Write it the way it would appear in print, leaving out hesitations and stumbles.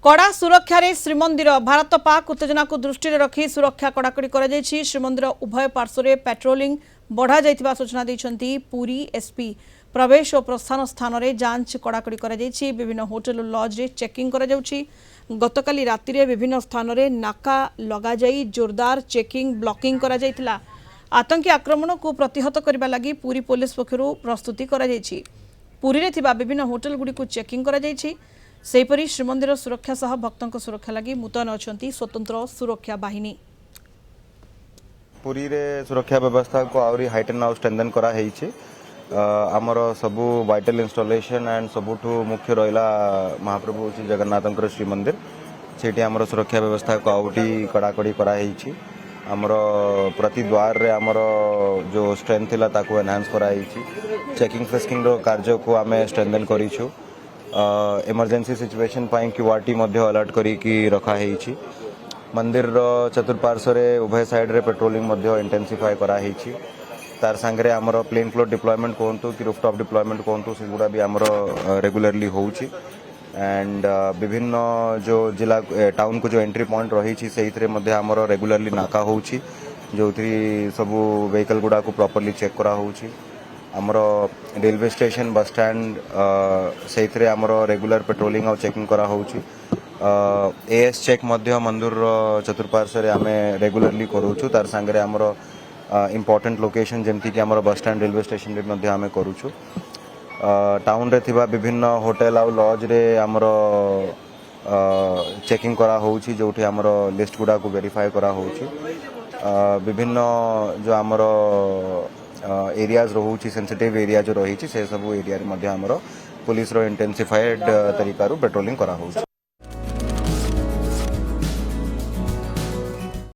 कड़ा सुरक्षा रे श्रीमंदिर भारत पाक उत्तेजना को दृष्टि रखी सुरक्षा कड़ाकड़ी कर श्रीमंदिर उभय पार्श्व पेट्रोलिंग बढ़ा जाइथिबा सूचना दैछंती पुरी एसपी प्रवेश और प्रस्थान स्थान में जांच कड़ाकड़ी कर विभिन्न होटेल और लॉज रे चेकिंग कर गतकाली राति रे विभिन्न स्थान में नाका लगा जाई जोरदार चेकिंग ब्लॉकिंग करा जाइथिला। आतंकी आक्रमण को प्रतिहत करबा लागि पुरी पुलिस पक्षरु प्रस्तुति करा जाइछि। पुरी रे थिबा विभिन्न होटेल गुडी को चेकिंग करा जाइछि। सेहीपरि श्रीमंदिर सुरक्षा सह भक्तों सुरक्षा लगी मुतयन अछंती स्वतंत्र सुरक्षा बाहिनी। पुरी रे सुरक्षा व्यवस्था को आउरी हाइटेन आउ स्ट्रेंथन करा हेइछि। आमर सबु वाइटल इंस्टॉलेशन एंड सबुठु मुख्य रहिला महाप्रभु श्री जगन्नाथंकर श्रीमंदिर सेठी आमर सुरक्षा व्यवस्था को आउटी कड़ाकड़ी करा हेइछि। आमर प्रति द्वार रे आमर जो स्ट्रेंथ थिला ताको एनहांस करा हेइछि। चेकिंग फ्रेस्किंग रो कार्य को आमे स्ट्रेंथन करिछु। इमरजेंसी सिचुएशन पाई क्यूआरटी मध्य अलर्ट करी रखा हेइछि। मंदिर चतुर्पार्श्व रे उभय साइड रे पेट्रोलिंग मध्य इंटेंसिफाई करा हेइछि। तार संगे आमर प्लेन फ्लोर डिप्लॉयमेंट कहतु कि रूफटॉप डिप्लॉयमेंट कहतु सेगुड़ा भी आमर रेगुलरली होउछि। एंड विभिन्न जो जिला टाउन को जो एंट्री पॉइंट रही से मध्य आमर रेगुलरली नाका होउछि जो सबू व्हीकल गुड़ा को प्रॉपर्ली चेक करा होउछि। आमर रेलवे स्टेशन बस स्टैंड से आमर रेगुलर पेट्रोलिंग और चेकिंग करा होउछि। एएस चेक मध्य मंदिर चतुर्पार्श्व रे आमे रेगुलरली करूछु। तार संगे आमर इंपोर्टेंट लोकेशन जेमती कि आमर बस स्टैंड रेलवे स्टेशन रे मध्य आमे करूछु। टाउन रे थिबा विभिन्न होटेल और लॉज रे आमर चेकिंग करा होउछि जोठी आमर लिस्ट गुड़ा को वेरीफाई करा होउछि। विभिन्न जो आमर एरियाज रोची सेंसिटिव एरिया जो रही से सब एरिया रे मध्य आमर पुलिस रो इंटेंसिफाइड तरीका रो पेट्रोलिंग करा होउछि।